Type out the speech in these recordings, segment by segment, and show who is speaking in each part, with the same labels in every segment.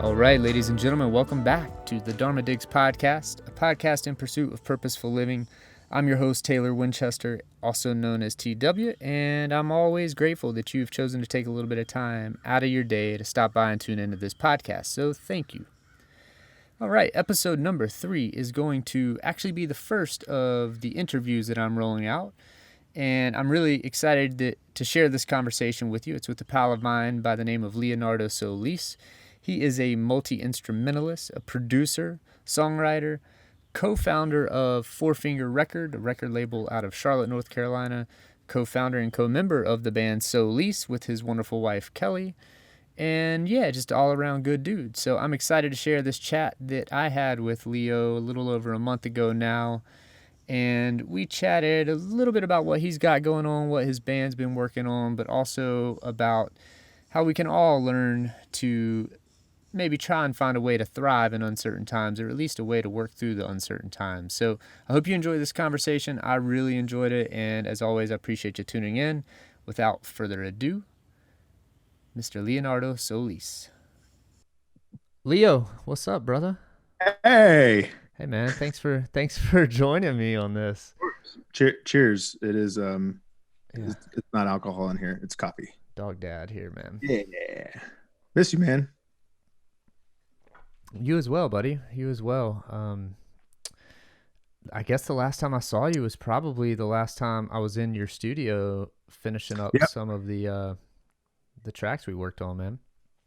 Speaker 1: All right, ladies and gentlemen, welcome back to the Dharma Digs podcast, a podcast in pursuit of purposeful living. I'm your host, Taylor Winchester, also known as TW, and I'm always grateful that you've chosen to take a little bit of time out of your day to stop by and tune into this podcast, so thank you. All right, episode number 3 is going to actually be the first of the interviews that I'm rolling out, and I'm really excited to share this conversation with you. It's with a pal of mine by the name of Leonardo Solis. He is a multi-instrumentalist, a producer, songwriter, co-founder of Four Finger Record, a record label out of Charlotte, North Carolina, co-founder and co-member of the band Solis with his wonderful wife, Kelly, and yeah, just all-around good dude. So I'm excited to share this chat that I had with Leo a little over a month ago now, and we chatted a little bit about what he's got going on, what his band's been working on, but also about how we can all learn to maybe try and find a way to thrive in uncertain times, or at least a way to work through the uncertain times. So I hope you enjoy this conversation. I really enjoyed it, and as always, I appreciate you tuning in. Without further ado, Mr. Leonardo Solis. Leo, what's up, brother?
Speaker 2: Hey
Speaker 1: man, thanks for joining me on this.
Speaker 2: Cheers. It is it's not alcohol in here, it's coffee.
Speaker 1: Dog dad here, man.
Speaker 2: Yeah, miss you, man.
Speaker 1: You as well, buddy. You as well. I guess the last time I saw you was probably the last time I was in your studio finishing up some of the tracks we worked on, man.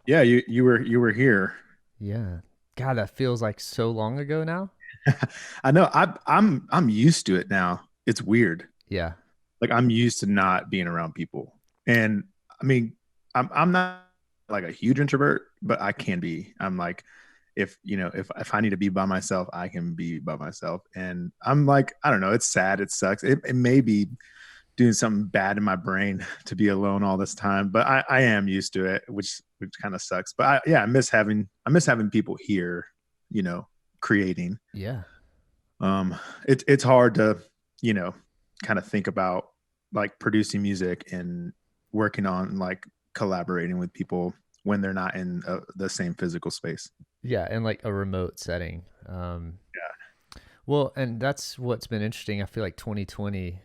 Speaker 2: Yeah, you were here.
Speaker 1: Yeah. God, that feels like so long ago now.
Speaker 2: I know. I'm used to it now. It's weird.
Speaker 1: Yeah.
Speaker 2: Like, I'm used to not being around people. And I mean, I'm not like a huge introvert, but I can be. I'm like, if I need to be by myself, I can be by myself. And I'm like, I don't know, it's sad, it sucks. It may be doing something bad in my brain to be alone all this time, but I am used to it, which kind of sucks. But I miss having people here, creating.
Speaker 1: Yeah.
Speaker 2: It's hard to, kind of think about like producing music and working on like collaborating with people when they're not in the same physical space.
Speaker 1: Yeah, in like a remote setting. Well, and that's what's been interesting. I feel like 2020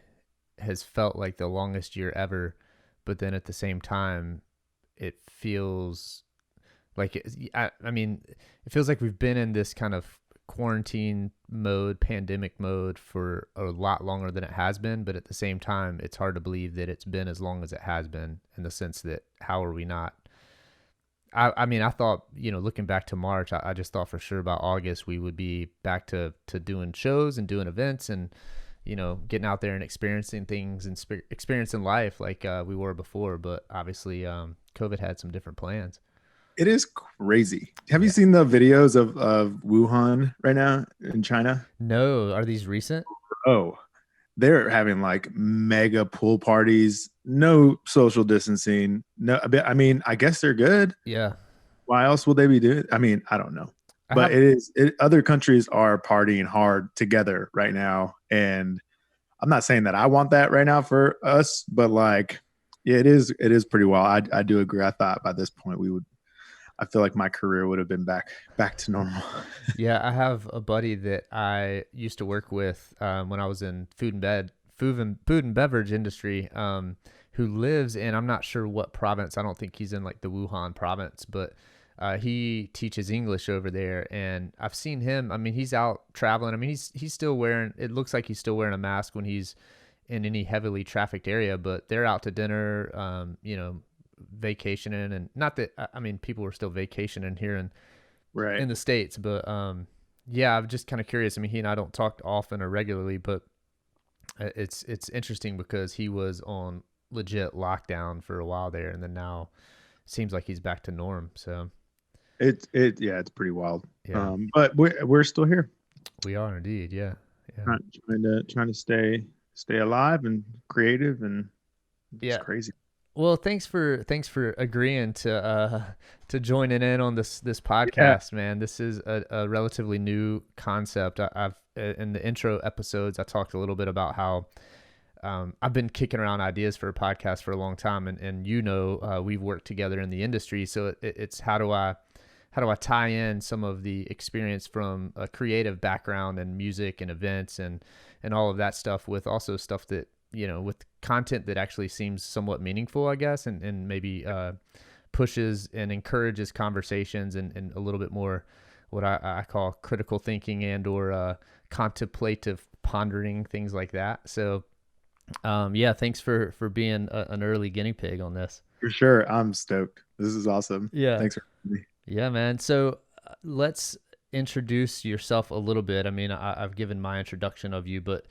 Speaker 1: has felt like the longest year ever, but then at the same time, it feels like it feels like we've been in this kind of quarantine mode, pandemic mode for a lot longer than it has been. But at the same time, it's hard to believe that it's been as long as it has been, in the sense that how are we not? I thought, looking back to March, I just thought for sure about August we would be back to doing shows and doing events and, getting out there and experiencing things and experiencing life like we were before. But obviously, COVID had some different plans.
Speaker 2: It is crazy. Have you seen the videos of Wuhan right now in China?
Speaker 1: No. Are these recent?
Speaker 2: Oh, they're having like mega pool parties, no social distancing. No, I mean, I guess they're good.
Speaker 1: Yeah.
Speaker 2: Why else would they be doing it? I mean, I don't know. But other countries are partying hard together right now. And I'm not saying that I want that right now for us, but like, yeah, it is pretty wild. I do agree. I thought by this point I feel like my career would have been back to normal.
Speaker 1: Yeah, I have a buddy that I used to work with when I was in food and beverage industry, who lives in, I'm not sure what province. I don't think he's in like the Wuhan province, but he teaches English over there, and I've seen him. I mean, he's out traveling. I mean, he's still wearing. It looks like he's still wearing a mask when he's in any heavily trafficked area, but they're out to dinner, vacationing. And not that, I mean, people were still vacationing here in the States, but yeah, I'm just kind of curious. I mean, he and I don't talk often or regularly, but it's interesting because he was on legit lockdown for a while there, and then now it seems like he's back to norm. So
Speaker 2: it's pretty wild.
Speaker 1: Yeah.
Speaker 2: But we're still here.
Speaker 1: We are indeed. Yeah.
Speaker 2: Trying to stay alive and creative, and it's crazy.
Speaker 1: Well, thanks for agreeing to joining in on this podcast, man. This is a relatively new concept. I've in the intro episodes, I talked a little bit about how I've been kicking around ideas for a podcast for a long time, and we've worked together in the industry. So it's how do I how do I tie in some of the experience from a creative background and music and events and all of that stuff with also stuff that, with content that actually seems somewhat meaningful, I guess, and maybe pushes and encourages conversations and a little bit more what I call critical thinking and or contemplative pondering, things like that. So yeah, thanks for being an early guinea pig on this.
Speaker 2: For sure. I'm stoked. This is awesome.
Speaker 1: Yeah.
Speaker 2: Thanks for having me.
Speaker 1: Yeah, man. So let's introduce yourself a little bit. I mean, I've given my introduction of you, but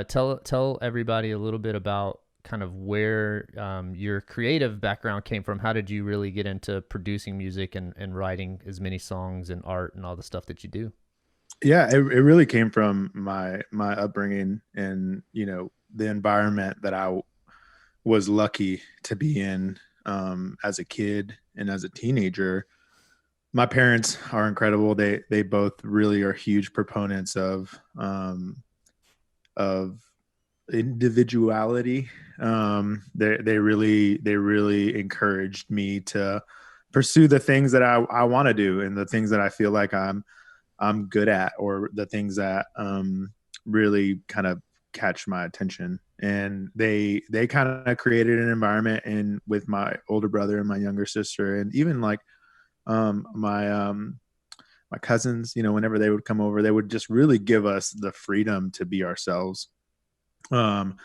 Speaker 1: tell everybody a little bit about kind of where your creative background came from. How did you really get into producing music and writing as many songs and art and all the stuff that you do?
Speaker 2: Yeah, it really came from my upbringing and, the environment that I was lucky to be in as a kid and as a teenager. My parents are incredible. They both really are huge proponents of individuality. They really encouraged me to pursue the things that I want to do and the things that I feel like I'm good at, or the things that really kind of catch my attention. And they kind of created an environment and with my older brother and my younger sister, and even like my cousins, whenever they would come over, they would just really give us the freedom to be ourselves. Um,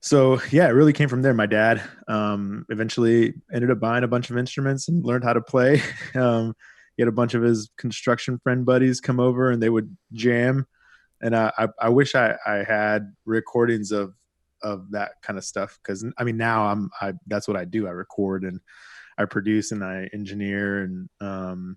Speaker 2: so yeah, it really came from there. My dad eventually ended up buying a bunch of instruments and learned how to play. He had a bunch of his construction friend buddies come over and they would jam. And I wish I had recordings of that kind of stuff, because I mean now that's what I do. I record and I produce and I engineer, and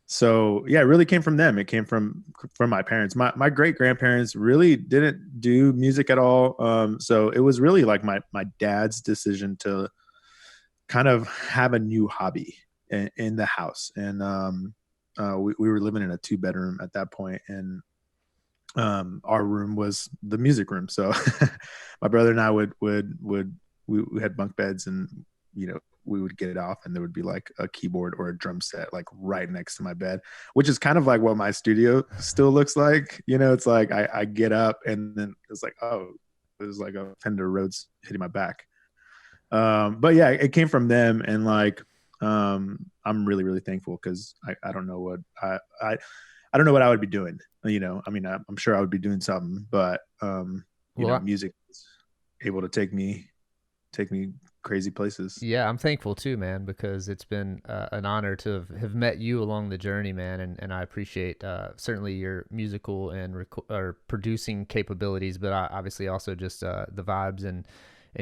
Speaker 2: so yeah, it really came from them. It came from my parents. My great grandparents really didn't do music at all. So it was really like my dad's decision to kind of have a new hobby in the house. And we were living in a 2-bedroom at that point, and our room was the music room. So my brother and I we had bunk beds, and we would get it off and there would be like a keyboard or a drum set like right next to my bed, which is kind of like what my studio still looks like. It's like I get up and then it's like, oh, it was like a Fender Rhodes hitting my back. But yeah, it came from them. And like I'm really, really thankful, because I don't know what I don't know what I would be doing. I mean, I'm sure I would be doing something, but music is able to take me crazy places.
Speaker 1: Yeah, I'm thankful too, man, because it's been an honor to have met you along the journey, man, and I appreciate certainly your musical and or producing capabilities, but I obviously also just the vibes, and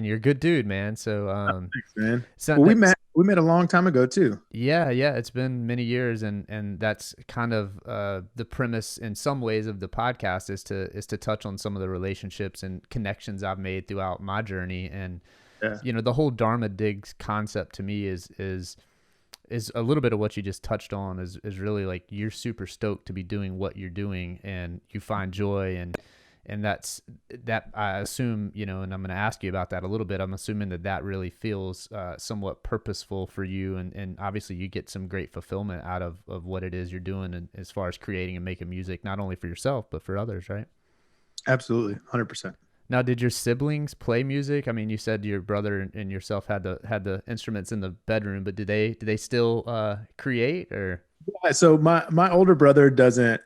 Speaker 1: you're a good dude, man. So
Speaker 2: thanks, man. Well, we met a long time ago too.
Speaker 1: Yeah, it's been many years, and that's kind of the premise in some ways of the podcast is to touch on some of the relationships and connections I've made throughout my journey. And
Speaker 2: yeah.
Speaker 1: The whole Dharma digs concept to me is a little bit of what you just touched on, is really like you're super stoked to be doing what you're doing and you find joy, and that's that I assume, and I'm going to ask you about that a little bit. I'm assuming that really feels somewhat purposeful for you, and obviously you get some great fulfillment out of what it is you're doing, and as far as creating and making music, not only for yourself but for others, right?
Speaker 2: Absolutely, 100%.
Speaker 1: Now, did your siblings play music? I mean, you said your brother and yourself had the instruments in the bedroom, but did they still create or?
Speaker 2: Yeah, so my older brother doesn't.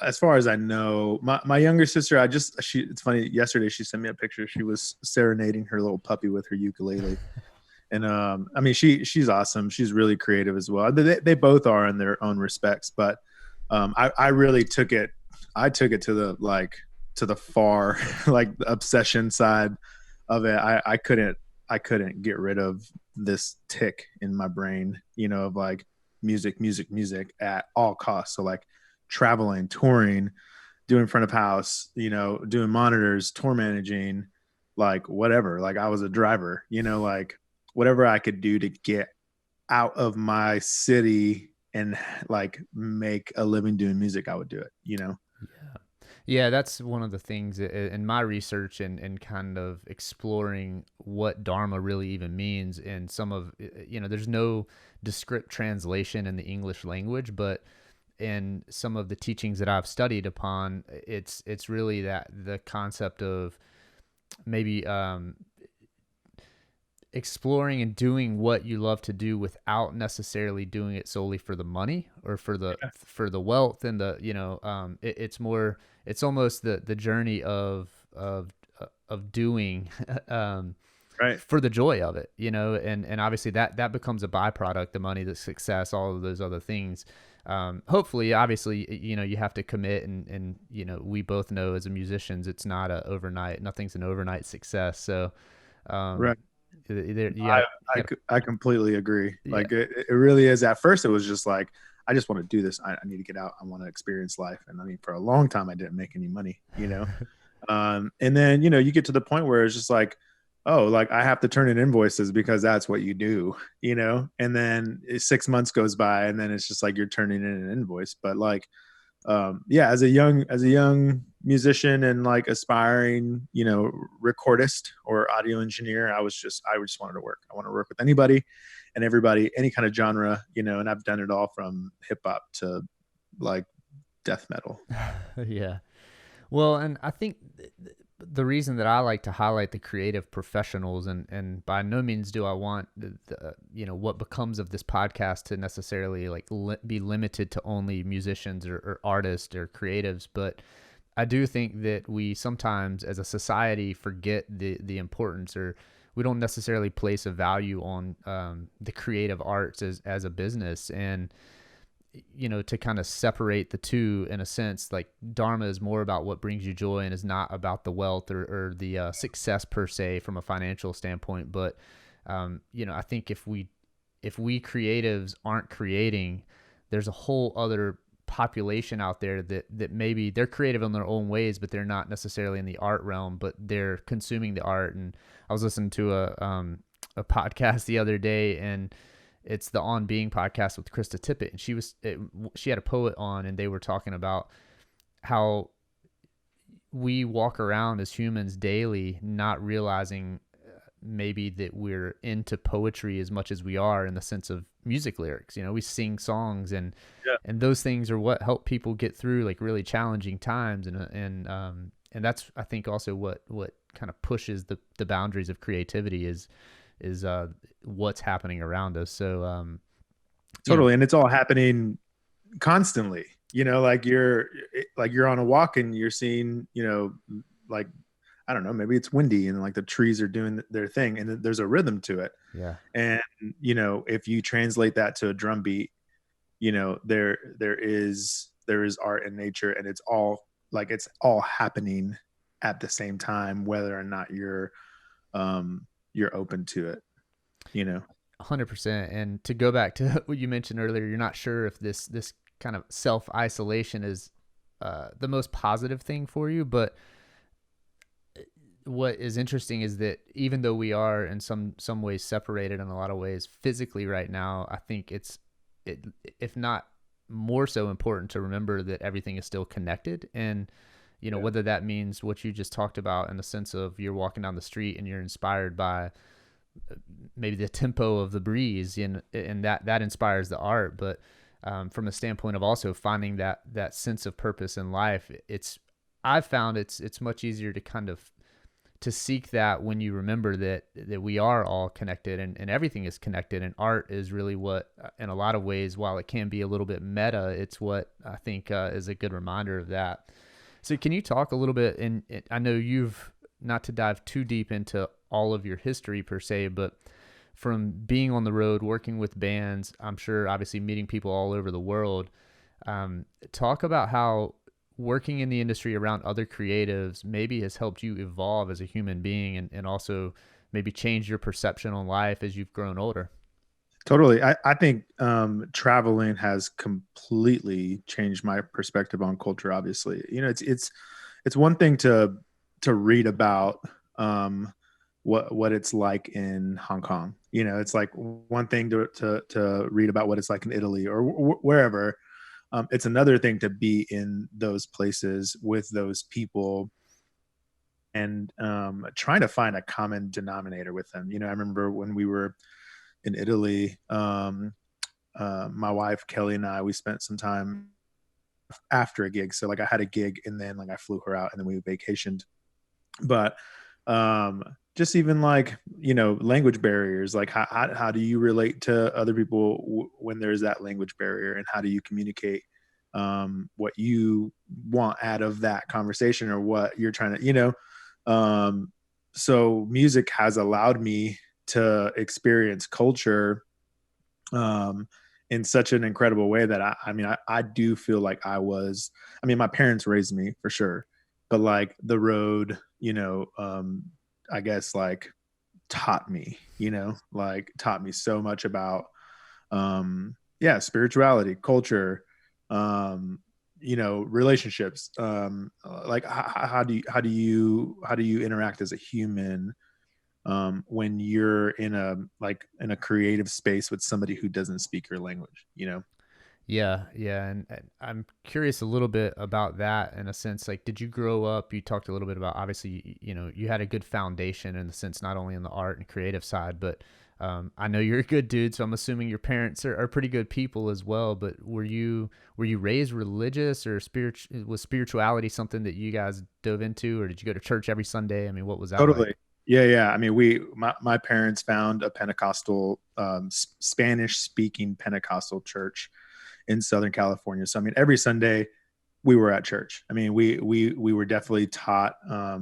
Speaker 2: As far as I know, my younger sister, it's funny. Yesterday, she sent me a picture. She was serenading her little puppy with her ukulele, and I mean, she's awesome. She's really creative as well. They both are in their own respects, but I really took it. I took it to the far like the obsession side of it. I couldn't get rid of this tick in my brain, of like music at all costs. So like traveling, touring, doing front of house, doing monitors, tour managing, like whatever. Like I was a driver, like whatever I could do to get out of my city and like make a living doing music, I would do it.
Speaker 1: Yeah. Yeah, that's one of the things in my research and kind of exploring what Dharma really even means. And some of, there's no descript translation in the English language, but in some of the teachings that I've studied upon, it's really that the concept of maybe exploring and doing what you love to do without necessarily doing it solely for the money or for the wealth and it's more, it's almost the journey of doing
Speaker 2: Right.
Speaker 1: for the joy of it, and obviously that becomes a byproduct, the money, the success, all of those other things. Hopefully, obviously, you have to commit, and we both know as a musicians, it's not a overnight, nothing's an overnight success. So,
Speaker 2: Right.
Speaker 1: um, you
Speaker 2: I,
Speaker 1: gotta, you gotta,
Speaker 2: I completely agree.
Speaker 1: yeah,
Speaker 2: Like it really is. At first, it was just like, I just want to do this. I need to get out. I want to experience life. And I mean, for a long time, I didn't make any money, and then, you get to the point where it's just like, oh, like I have to turn in invoices because that's what you do, and then 6 months goes by and then it's just like, you're turning in an invoice. But like, yeah, as a young musician and like aspiring, recordist or audio engineer, I just wanted to work. I want to work with anybody and everybody, any kind of genre, and I've done it all from hip hop to like death metal.
Speaker 1: yeah. Well, and I think the reason that I like to highlight the creative professionals, and by no means do I want what becomes of this podcast to necessarily like be limited to only musicians or artists or creatives, but I do think that we sometimes as a society forget the importance, or we don't necessarily place a value on the creative arts as a business. And to kind of separate the two in a sense, like Dharma is more about what brings you joy and is not about the wealth or the success per se from a financial standpoint. But, I think if we creatives aren't creating, there's a whole other population out there that maybe they're creative in their own ways, but they're not necessarily in the art realm, but they're consuming the art. And I was listening to a podcast the other day, and it's the On Being podcast with Krista Tippett, and she had a poet on, and they were talking about how we walk around as humans daily not realizing maybe that we're into poetry as much as we are in the sense of music lyrics. We sing songs, and
Speaker 2: Yeah.
Speaker 1: and those things are what help people get through like really challenging times, and that's, I think, also what kind of pushes the boundaries of creativity is what's happening around us. So
Speaker 2: Totally. And it's all happening constantly, like you're on a walk and you're seeing, like, I don't know, maybe it's windy and like the trees are doing their thing and there's a rhythm to it.
Speaker 1: yeah,
Speaker 2: And, if you translate that to a drum beat, there is art in nature, and it's all happening at the same time, whether or not you're open to it,
Speaker 1: 100%. And to go back to what you mentioned earlier, you're not sure if this kind of self isolation is the most positive thing for you, but what is interesting is that even though we are in some ways separated in a lot of ways physically right now, I think if not more so important to remember that everything is still connected. And
Speaker 2: Yeah.
Speaker 1: whether that means what you just talked about in the sense of you're walking down the street and you're inspired by maybe the tempo of the breeze, and that inspires the art. But from a standpoint of also finding that sense of purpose in life, I've found it's much easier to kind of to seek that when you remember that we are all connected, and everything is connected, and art is really what, in a lot of ways, while it can be a little bit meta, it's what I think is a good reminder of that. So can you talk a little bit, and I know you've, not to dive too deep into all of your history per se, but from being on the road, working with bands, I'm sure obviously meeting people all over the world, talk about how working in the industry around other creatives maybe has helped you evolve as a human being, and also maybe change your perception on life as you've grown older.
Speaker 2: Totally. I think traveling has completely changed my perspective on culture. Obviously, it's one thing to read about what it's like in Hong Kong. It's like one thing to read about what it's like in Italy or wherever. it's another thing to be in those places with those people and trying to find a common denominator with them. I remember when we were in Italy, my wife Kelly and we spent some time after a gig. So like I had a gig and then like I flew her out and then we vacationed. But just even like language barriers, like how do you relate to other people when there's that language barrier, and how do you communicate what you want out of that conversation or what you're trying to so music has allowed me to experience culture in such an incredible way that I do feel like my parents raised me for sure, but like the road, I guess like taught me, taught me so much about, spirituality, culture, relationships, like how do you interact as a human, when you're in a creative space with somebody who doesn't speak your language.
Speaker 1: Yeah, yeah, and I'm curious a little bit about that in a sense. Like, did you grow up? You talked a little bit about obviously, you had a good foundation in the sense not only in the art and creative side, but I know you're a good dude, so I'm assuming your parents are pretty good people as well. But were you raised religious or was spirituality something that you guys dove into, or did you go to church every Sunday? I mean, what was that
Speaker 2: Totally.
Speaker 1: like?
Speaker 2: Yeah. I mean, my parents found a Pentecostal, Spanish speaking Pentecostal church in Southern California. So, I mean, every Sunday we were at church. I mean, we were definitely taught, a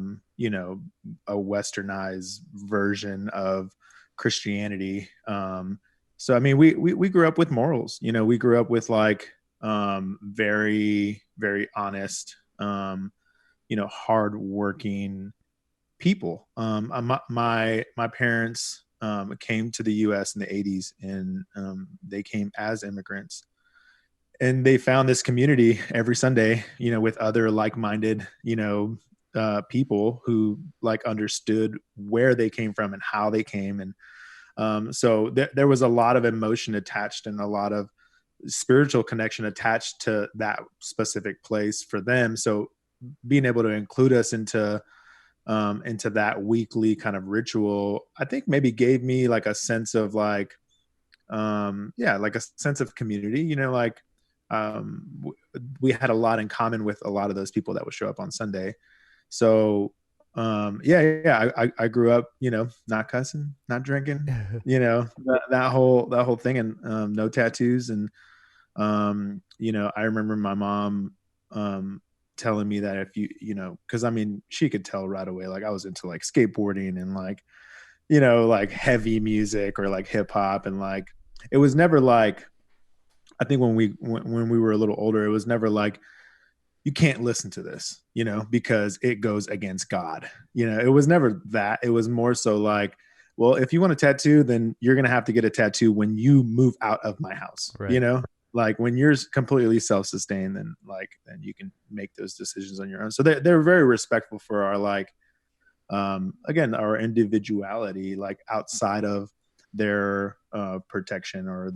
Speaker 2: westernized version of Christianity. So, I mean, we grew up with morals, we grew up with like, very, very honest, hardworking people. My parents came to the U.S. in the '80s, and they came as immigrants, and they found this community every Sunday, with other like-minded, people who like understood where they came from and how they came, and so there was a lot of emotion attached and a lot of spiritual connection attached to that specific place for them. So being able to include us into that weekly kind of ritual, I think maybe gave me like a sense of like, like a sense of community, like, we had a lot in common with a lot of those people that would show up on Sunday. So, I grew up, not cussing, not drinking, that whole thing, and, no tattoos. And, I remember my mom, telling me that if because I mean, she could tell right away, like I was into like skateboarding and like, like heavy music or like hip hop, and like it was never like, I think when we were a little older, it was never like, you can't listen to this, because it goes against God. It was never that. It was more so like, well, if you want a tattoo, then you're going to have to get a tattoo when you move out of my house,
Speaker 1: Right.
Speaker 2: like when you're completely self-sustained, then you can make those decisions on your own. So they're very respectful for our, like, again, our individuality, like outside of their protection or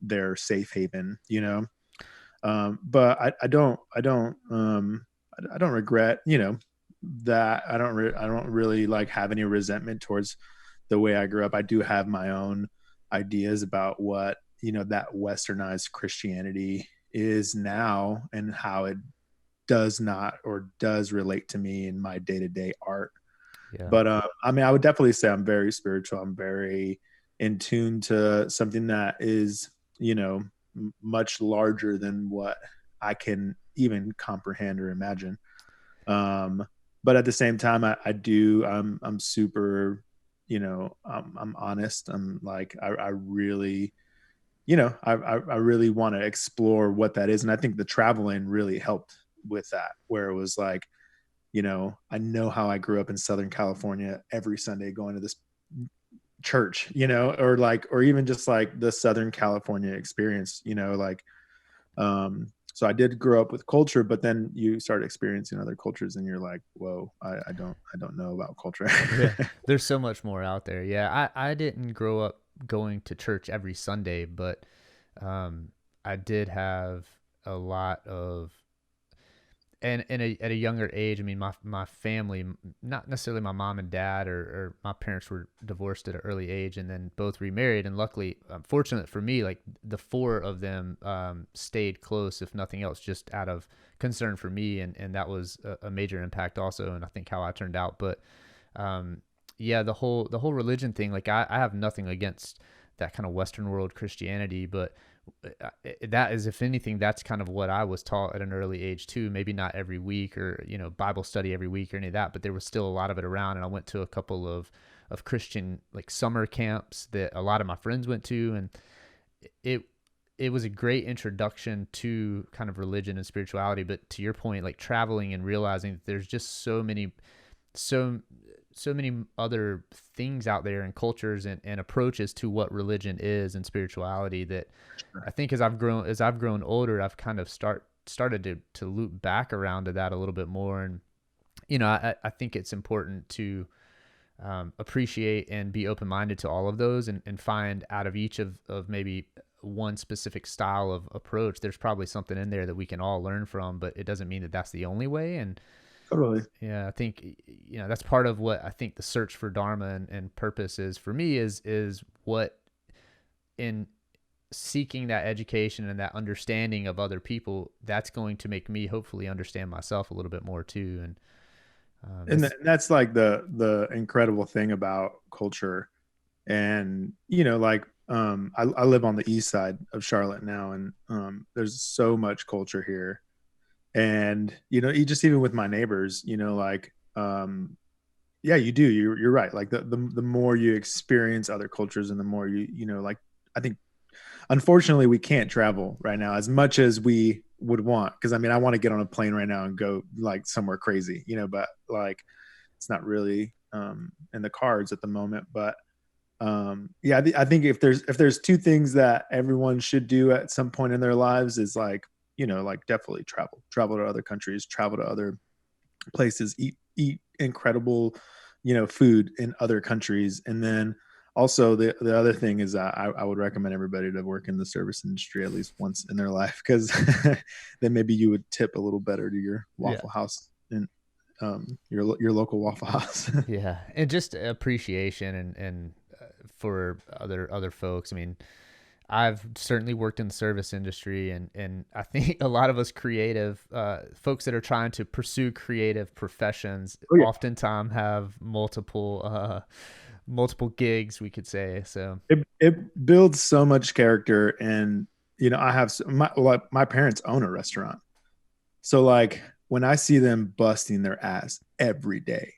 Speaker 2: their safe haven, but I don't regret, that I don't really like have any resentment towards the way I grew up. I do have my own ideas about what, that westernized Christianity is now and how it does not or does relate to me in my day-to-day art.
Speaker 1: Yeah.
Speaker 2: But I mean, I would definitely say I'm very spiritual. I'm very in tune to something that is, much larger than what I can even comprehend or imagine. Um, but at the same time, I'm super, I'm honest. I'm like, I really, I really want to explore what that is. And I think the traveling really helped with that, where it was like, I know how I grew up in Southern California every Sunday going to this church, or even just like the Southern California experience, like, so I did grow up with culture, but then you start experiencing other cultures and you're like, whoa, I don't know about culture.
Speaker 1: Yeah, there's so much more out there. Yeah, I didn't grow up going to church every Sunday, but I did have a lot of, and at a younger age, I mean, my family, not necessarily my mom and dad, or my parents were divorced at an early age and then both remarried. And luckily, fortunate for me, like the four of them stayed close, if nothing else, just out of concern for me. And that was a major impact also. And I think how I turned out. But yeah, the whole religion thing, like I have nothing against that kind of Western world Christianity, but that is, if anything, that's kind of what I was taught at an early age too. Maybe not every week, or Bible study every week or any of that, but there was still a lot of it around. And I went to a couple of Christian like summer camps that a lot of my friends went to, and it it was a great introduction to kind of religion and spirituality. But to your point, like traveling and realizing that there's just so so many other things out there and cultures and approaches to what religion is and spirituality, that I think as I've grown older, I've kind of started to loop back around to that a little bit more. And I think it's important to appreciate and be open-minded to all of those, and find out of each of maybe one specific style of approach, there's probably something in there that we can all learn from, but it doesn't mean that that's the only way. And
Speaker 2: Totally.
Speaker 1: yeah, I think that's part of what I think the search for Dharma and purpose is for me, is what, in seeking that education and that understanding of other people, that's going to make me hopefully understand myself a little bit more too. And
Speaker 2: That's like the incredible thing about culture. And I live on the east side of Charlotte now, and there's so much culture here. And just even with my neighbors, yeah, you do, you're right. Like the more you experience other cultures, and the more like, I think unfortunately we can't travel right now as much as we would want, because I mean, I want to get on a plane right now and go like somewhere crazy, but like it's not really in the cards at the moment. But yeah, I think if there's two things that everyone should do at some point in their lives, is like, like definitely travel to other countries, travel to other places, eat incredible food in other countries. And then also the other thing is that I would recommend everybody to work in the service industry at least once in their life, because then maybe you would tip a little better to your
Speaker 1: yeah,
Speaker 2: Waffle House and your local Waffle House.
Speaker 1: yeah, and just appreciation and for other folks. I mean, I've certainly worked in the service industry, and I think a lot of us creative folks that are trying to pursue creative professions
Speaker 2: Oh yeah.
Speaker 1: oftentimes have multiple gigs, we could say. So
Speaker 2: It builds so much character. And I have my parents own a restaurant, so like when I see them busting their ass every day,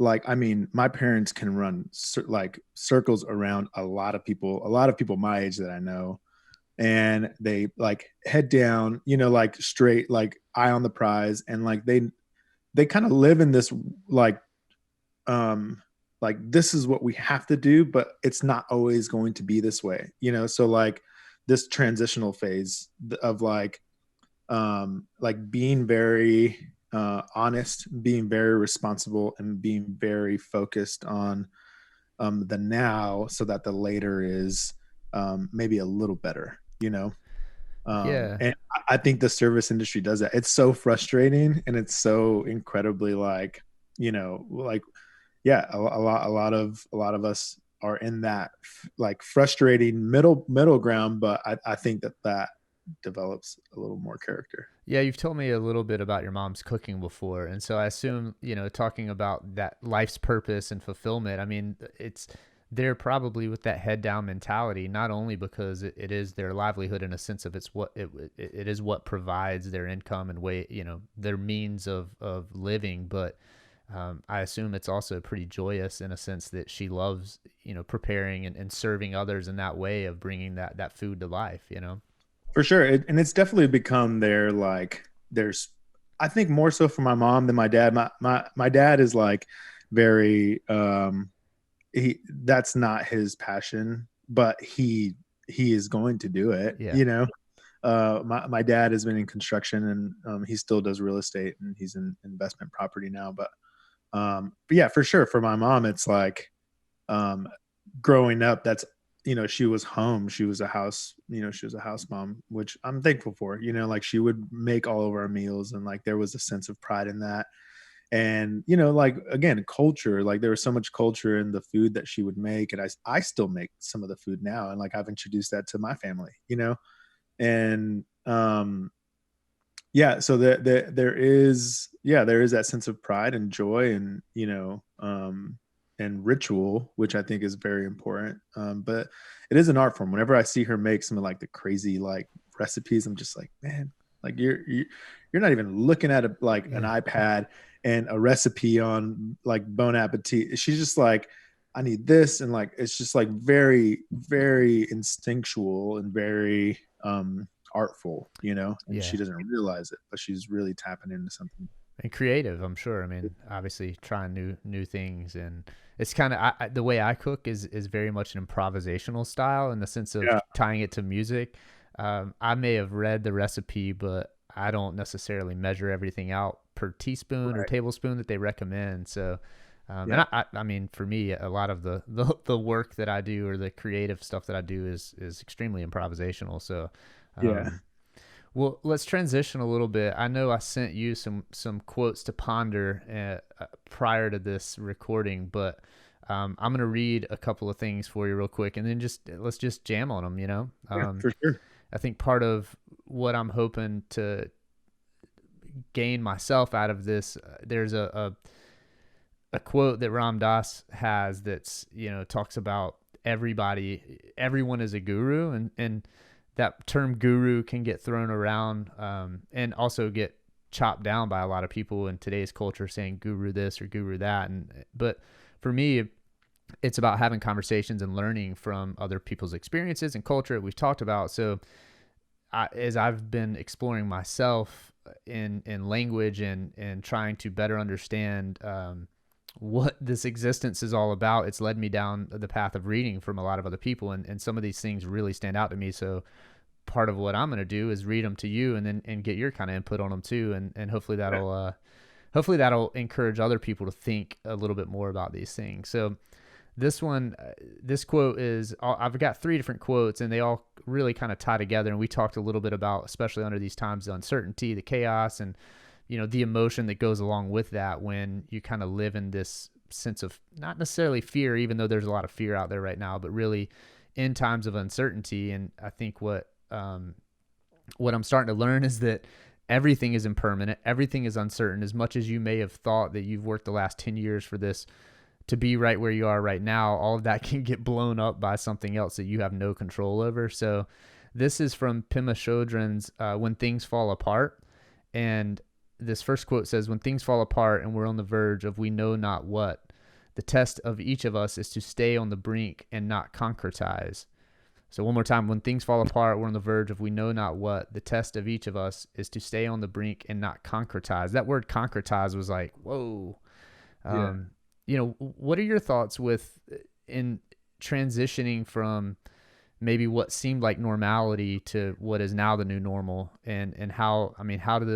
Speaker 2: like, I mean, my parents can run like circles around a lot of people my age that I know, and they like head down, like straight, like eye on the prize. And like they kind of live in this like like this is what we have to do, but it's not always going to be this way, so like this transitional phase of like being very honest, being very responsible, and being very focused on the now, so that the later is maybe a little better,
Speaker 1: yeah,
Speaker 2: and I think the service industry does that. It's so frustrating, and it's so incredibly like, like, yeah, a lot of us are in that like frustrating middle ground. But I think that develops a little more character.
Speaker 1: yeah. You've told me a little bit about your mom's cooking before, and so I assume talking about that life's purpose and fulfillment. I mean, they're probably with that head down mentality, not only because it is their livelihood in a sense of it is what provides their income and way, their means of living, but I assume it's also pretty joyous in a sense that she loves, preparing and serving others in that way of bringing that food to life.
Speaker 2: For sure. And it's definitely become their like there's I think more so for my mom than my dad. My dad is like very he that's not his passion, but he is going to do it,
Speaker 1: Yeah.
Speaker 2: my dad has been in construction, and he still does real estate, and he's in investment property now. But yeah, for sure, for my mom, it's like growing up, that's she was home. She was a house, she was a house mom, which I'm thankful for. Like she would make all of our meals, and like there was a sense of pride in that. And like again, culture, like there was so much culture in the food that she would make, and I still make some of the food now, and like I've introduced that to my family, and yeah, so there is that sense of pride and joy, and and ritual, which I think is very important. But it is an art form. Whenever I see her make some of like the crazy like recipes, I'm just like, man, like you're not even looking at like an iPad and a recipe on like Bon Appetit. She's just like, I need this, and like it's just like very, very instinctual and very artful, and she doesn't realize it, but she's really tapping into something.
Speaker 1: And creative, I'm sure. I mean, obviously trying new things, and it's kind of the way I cook is very much an improvisational style in the sense of tying it to music. I may have read the recipe, but I don't necessarily measure everything out per teaspoon or tablespoon that they recommend. So, and I mean, for me, a lot of the work that I do or the creative stuff that I do is extremely improvisational. So, well, let's transition a little bit. I know I sent you some quotes to ponder prior to this recording, but I'm going to read a couple of things for you real quick, and then let's just jam on them,
Speaker 2: For sure.
Speaker 1: I think part of what I'm hoping to gain myself out of this, there's a quote that Ram Dass has that's, talks about everyone is a guru, and that term guru can get thrown around and also get chopped down by a lot of people in today's culture saying guru this or guru that. But for me, it's about having conversations and learning from other people's experiences and culture that we've talked about. So as I've been exploring myself in language and trying to better understand what this existence is all about, it's led me down the path of reading from a lot of other people, and some of these things really stand out to me. So part of what I'm going to do is read them to you and get your kind of input on them too, and hopefully that'll encourage other people to think a little bit more about these things. So this quote is, I've got 3 different quotes, and they all really kind of tie together, and we talked a little bit about, especially under these times, the uncertainty, the chaos, and the emotion that goes along with that when you kind of live in this sense of not necessarily fear, even though there's a lot of fear out there right now, but really in times of uncertainty. And I think what I'm starting to learn is that everything is impermanent, everything is uncertain. As much as you may have thought that you've worked the last 10 years for this to be right where you are right now, all of that can get blown up by something else that you have no control over. So this is from Pema Chodrön's When Things Fall Apart. And this first quote says, "When things fall apart and we're on the verge of we know not what, the test of each of us is to stay on the brink and not concretize." So one more time, when things fall apart, we're on the verge of we know not what, the test of each of us is to stay on the brink and not concretize. That word concretize was like, whoa. What are your thoughts in transitioning from maybe what seemed like normality to what is now the new normal, and how do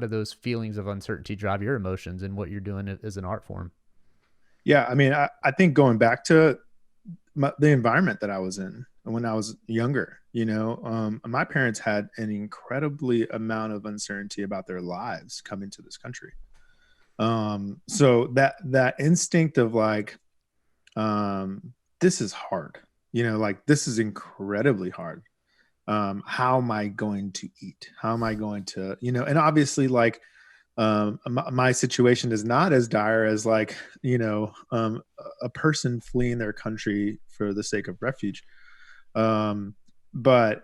Speaker 1: those feelings of uncertainty drive your emotions and what you're doing as an art form?
Speaker 2: Yeah. I mean, I think going back to the environment that I was in when I was younger, my parents had an incredibly amount of uncertainty about their lives coming to this country. So that instinct of like, this is hard, like this is incredibly hard. How am I going to eat? How am I going to, and obviously like, my situation is not as dire as like, a person fleeing their country for the sake of refuge. But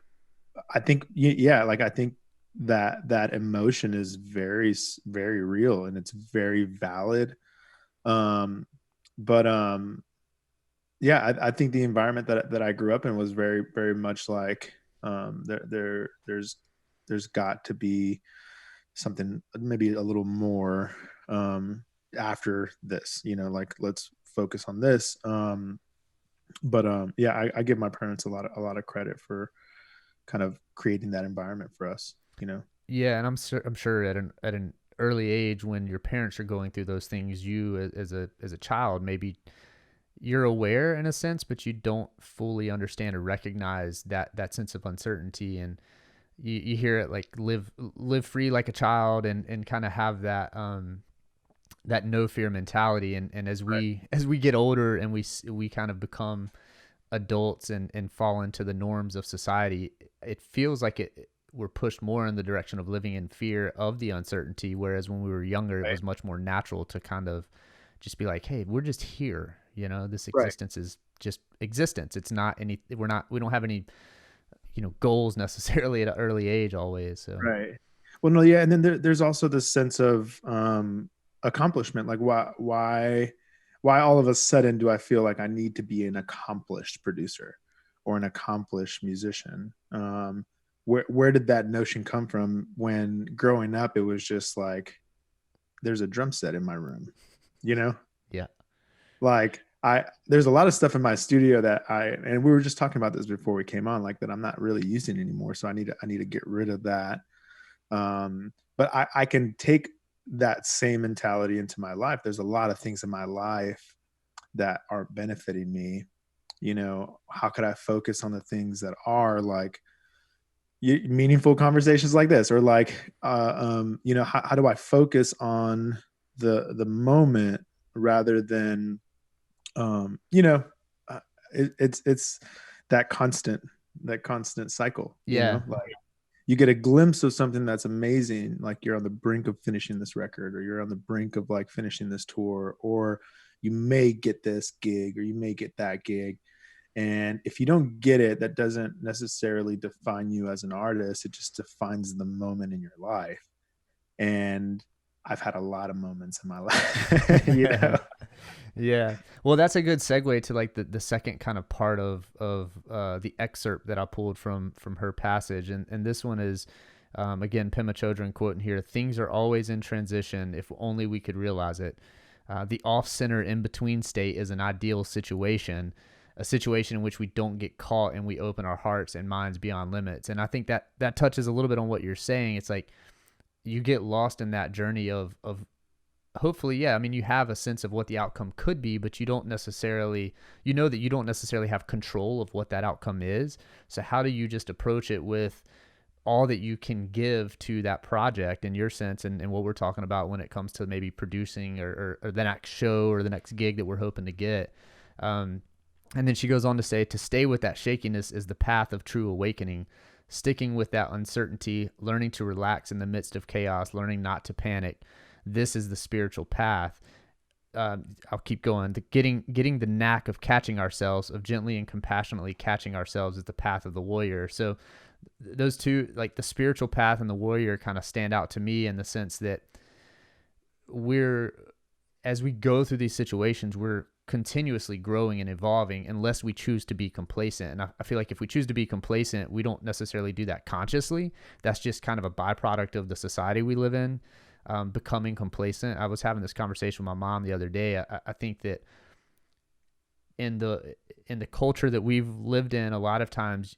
Speaker 2: I think, like, I think that emotion is very, very real, and it's very valid. But I think the environment that I grew up in was very, very much like, there's got to be something maybe a little more after this, like let's focus on this. I give my parents a lot of credit for kind of creating that environment for us.
Speaker 1: Yeah, and I'm sure at an early age when your parents are going through those things, you as a child maybe you're aware in a sense, but you don't fully understand or recognize that sense of uncertainty. And you hear it like live free like a child, and kind of have that no fear mentality. And as we get older and we kind of become adults and fall into the norms of society, it feels like we're pushed more in the direction of living in fear of the uncertainty. Whereas when we were younger, it
Speaker 2: Right.
Speaker 1: was much more natural to kind of just be like, hey, we're just here. This
Speaker 2: Right.
Speaker 1: existence is just existence. It's not any, we don't have any, goals necessarily at an early age always. So
Speaker 2: Right. Well, no, yeah, and then there's also this sense of accomplishment. Like, why all of a sudden do I feel like I need to be an accomplished producer or an accomplished musician? Where did that notion come from? When growing up, it was just like, there's a drum set in my room, you know,
Speaker 1: yeah.
Speaker 2: like there's a lot of stuff in my studio that and we were just talking about this before we came on, like that I'm not really using anymore. So I need to get rid of that. But I can take that same mentality into my life. There's a lot of things in my life that aren't benefiting me. How could I focus on the things that are like meaningful conversations like this, or like, how do I focus on the moment rather than, um, you know, it's that constant cycle,
Speaker 1: Yeah.
Speaker 2: like you get a glimpse of something that's amazing, like you're on the brink of finishing this record, or you're on the brink of like finishing this tour, or you may get this gig or you may get that gig. And if you don't get it, that doesn't necessarily define you as an artist. It just defines the moment in your life. And I've had a lot of moments in my life,
Speaker 1: Yeah. Well, that's a good segue to like the second kind of part of the excerpt that I pulled from her passage. And this one is, again, Pema Chodrön quoting here: "Things are always in transition if only we could realize it. The off-center in-between state is an ideal situation, a situation in which we don't get caught and we open our hearts and minds beyond limits." And I think that touches a little bit on what you're saying. It's like you get lost in that journey of hopefully, yeah, I mean, you have a sense of what the outcome could be, but you don't necessarily, that you don't necessarily have control of what that outcome is. So how do you just approach it with all that you can give to that project in your sense, and what we're talking about when it comes to maybe producing or the next show or the next gig that we're hoping to get. And then she goes on to say, to stay with that shakiness is the path of true awakening. Sticking with that uncertainty, learning to relax in the midst of chaos, learning not to panic. This is the spiritual path. I'll keep going. Getting the knack of catching ourselves, of gently and compassionately catching ourselves, is the path of the warrior. So those two, like the spiritual path and the warrior, kind of stand out to me in the sense that as we go through these situations, we're continuously growing and evolving unless we choose to be complacent. And I feel like if we choose to be complacent, we don't necessarily do that consciously. That's just kind of a byproduct of the society we live in, becoming complacent. I was having this conversation with my mom the other day. I think that in the culture that we've lived in, a lot of times,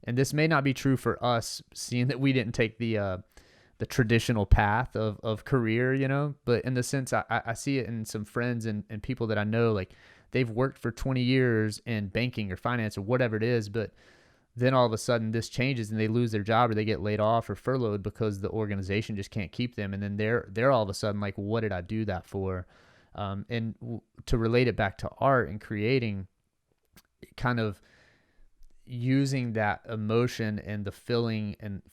Speaker 1: and this may not be true for us, seeing that we didn't take the traditional path of career, but in the sense I see it in some friends and people that I know, like they've worked for 20 years in banking or finance or whatever it is, but then all of a sudden this changes and they lose their job or they get laid off or furloughed because the organization just can't keep them. And then they're all of a sudden like, what did I do that for? And to relate it back to art and creating, kind of using that emotion and the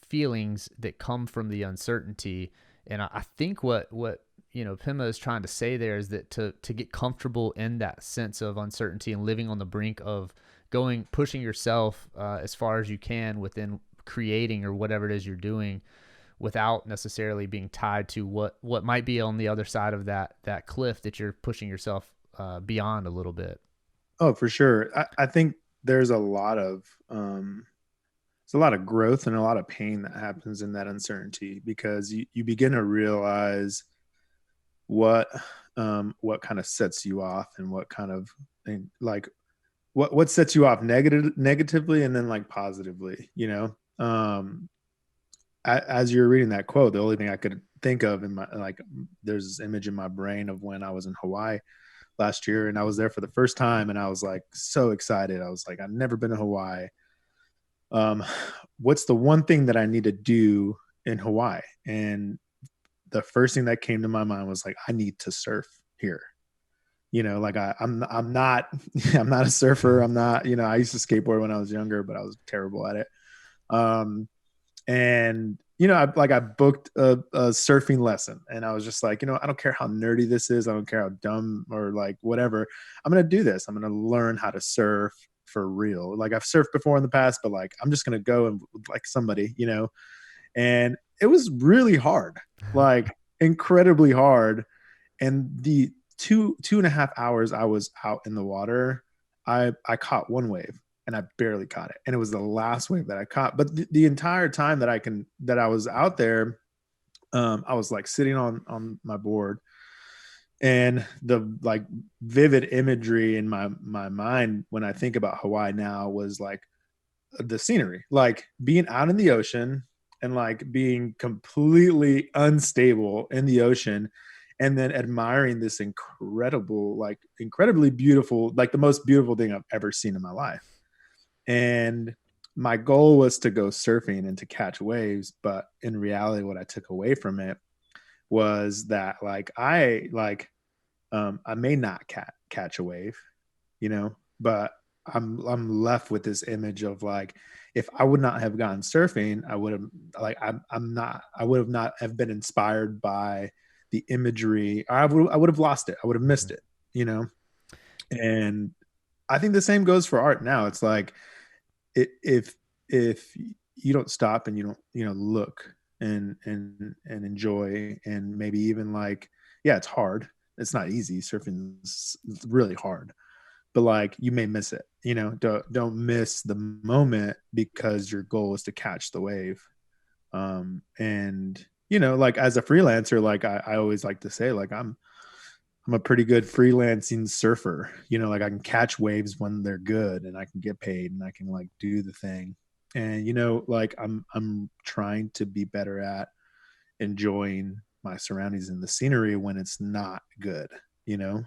Speaker 1: feelings that come from the uncertainty. And I think what Pema is trying to say there is that to get comfortable in that sense of uncertainty and living on the brink of pushing yourself as far as you can within creating or whatever it is you're doing, without necessarily being tied to what might be on the other side of that cliff that you're pushing yourself beyond a little bit.
Speaker 2: Oh, for sure. I think there's a lot of growth and a lot of pain that happens in that uncertainty, because you begin to realize what kind of sets you off, and what kind of like what sets you off negatively, and then like positively, as you're reading that quote, the only thing I could think of in my, like, there's this image in my brain of when I was in Hawaii last year, and I was there for the first time, and I was like so excited. I was like, I've never been to Hawaii. Um, what's the one thing that I need to do in Hawaii? And the first thing that came to my mind was like, I need to surf here. Like I'm not I'm not a surfer. I'm not, I used to skateboard when I was younger, but I was terrible at it. Um, and I booked a surfing lesson, and I was just like, I don't care how nerdy this is, I don't care how dumb or like whatever, I'm gonna do this. I'm gonna learn how to surf for real. Like, I've surfed before in the past, but like I'm just gonna go and like somebody, and it was really hard, like incredibly hard. And the 2.5 hours I was out in the water, I caught one wave, and I barely caught it. And it was the last wave that I caught. But the entire time that I was out there, I was like sitting on my board, and the like vivid imagery in my mind when I think about Hawaii now was like the scenery, like being out in the ocean and like being completely unstable in the ocean, and then admiring this incredible, like incredibly beautiful, like the most beautiful thing I've ever seen in my life. And my goal was to go surfing and to catch waves, but in reality what I took away from it was that like I may not catch a wave, but I'm left with this image of like, if I would not have gone surfing, I would have like I would have not have been inspired by the imagery. I would have lost it. I would have missed it, And I think the same goes for art now. It's like, if you don't stop and you don't look and enjoy, and maybe even like, yeah, it's hard, it's not easy, surfing is really hard, but like you may miss it. Don't miss the moment because your goal is to catch the wave. And like as a freelancer, like I always like to say, like I'm a pretty good freelancing surfer. Like I can catch waves when they're good, and I can get paid, and I can like do the thing. And like I'm trying to be better at enjoying my surroundings and the scenery when it's not good, you know.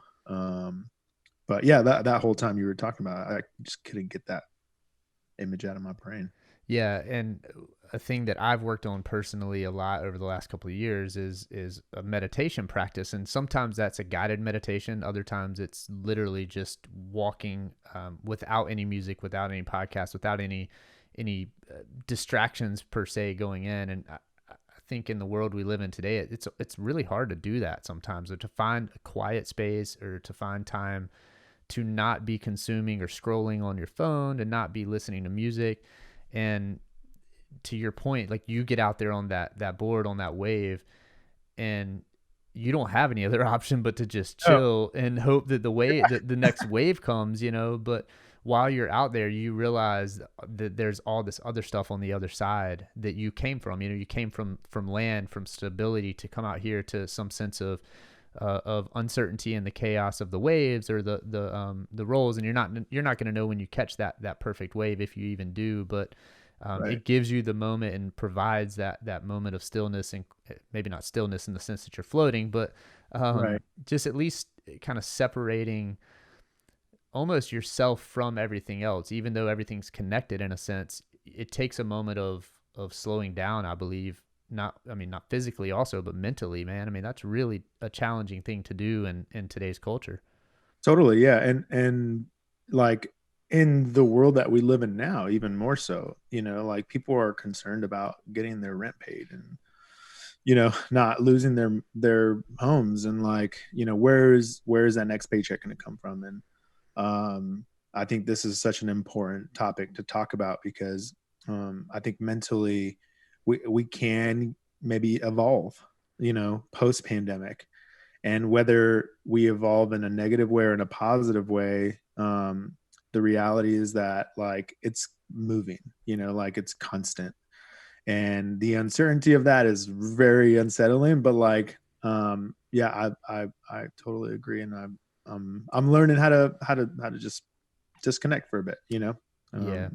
Speaker 2: But yeah, that whole time you were talking about, I just couldn't get that image out of my brain.
Speaker 1: Yeah, and a thing that I've worked on personally a lot over the last couple of years is a meditation practice, and sometimes that's a guided meditation. Other times it's literally just walking without any music, without any podcast, without any distractions per se going in. And I think in the world we live in today, it's really hard to do that sometimes, or to find a quiet space, or to find time to not be consuming or scrolling on your phone, to not be listening to music. And to your point, like you get out there on that board, on that wave, and you don't have any other option but to just
Speaker 2: Oh,
Speaker 1: chill and hope that the next wave comes, but while you're out there, you realize that there's all this other stuff on the other side that you came from. You came from land, from stability, to come out here to some sense of uncertainty and the chaos of the waves, or the rolls. And you're not going to know when you catch that perfect wave, if you even do. But
Speaker 2: right,
Speaker 1: it gives you the moment and provides that moment of stillness, and maybe not stillness in the sense that you're floating, but
Speaker 2: right.
Speaker 1: just at least kind of separating almost yourself from everything else. Even though everything's connected in a sense, it takes a moment of slowing down, I believe. Not physically also, but mentally, man. That's really a challenging thing to do in today's culture.
Speaker 2: Totally, yeah. And like in the world that we live in now, even more so, like people are concerned about getting their rent paid, and not losing their homes, and like, where's that next paycheck going to come from? And I think this is such an important topic to talk about, because I think mentally we can maybe evolve, post pandemic. And whether we evolve in a negative way or in a positive way, the reality is that like it's moving, like it's constant, and the uncertainty of that is very unsettling. But like, yeah, I totally agree, and I'm learning how to just disconnect for a bit.
Speaker 1: Yeah.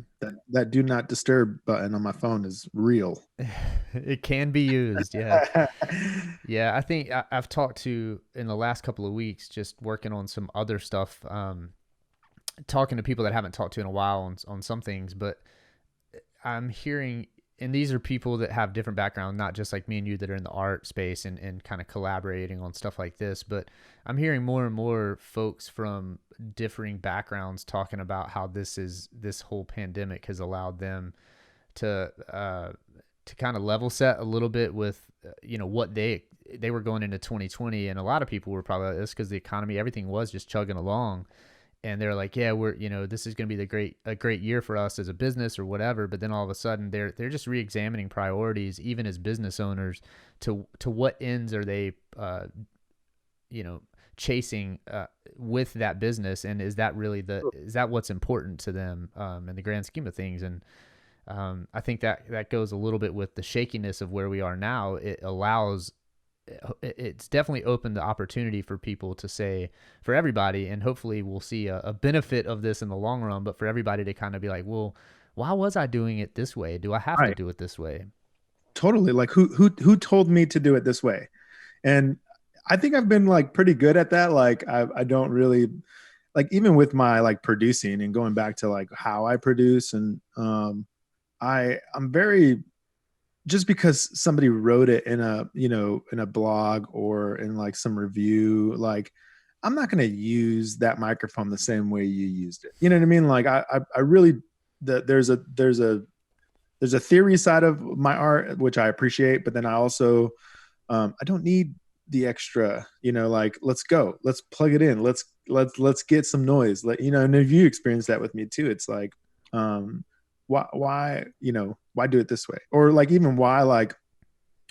Speaker 2: That do not disturb button on my phone is real.
Speaker 1: It can be used. Yeah. Yeah. I think I've talked to in the last couple of weeks, just working on some other stuff, talking to people that I haven't talked to in a while on some things, but I'm hearing, and these are people that have different backgrounds, not just like me and you that are in the art space and kind of collaborating on stuff like this, but I'm hearing more and more folks from differing backgrounds talking about how this whole pandemic has allowed them to kind of level set a little bit with what they were going into 2020, and a lot of people were probably like this because the economy, everything was just chugging along, and they're like, yeah, we're this is going to be a great year for us as a business or whatever. But then all of a sudden they're just re-examining priorities, even as business owners, to what ends are they chasing with that business, and is that what's important to them in the grand scheme of things. And I think that goes a little bit with the shakiness of where we are now. It's definitely opened the opportunity for people to say, for everybody, and hopefully we'll see a benefit of this in the long run, but for everybody to kind of be like, well, why was I doing it this way? Do I have to
Speaker 2: Right.
Speaker 1: do it this way?
Speaker 2: Totally. Like who told me to do it this way? And I think I've been like pretty good at that. Like I don't really like, even with my like producing and going back to like how I produce, and I'm very, just because somebody wrote it in a in a blog or in like some review, like I'm not going to use that microphone the same way you used it. You know what I mean? Like I really, there's a theory side of my art which I appreciate, but then I also I don't need the extra, like let's plug it in, let's get some noise, and if you experience that with me too, it's like why why do it this way, or like even why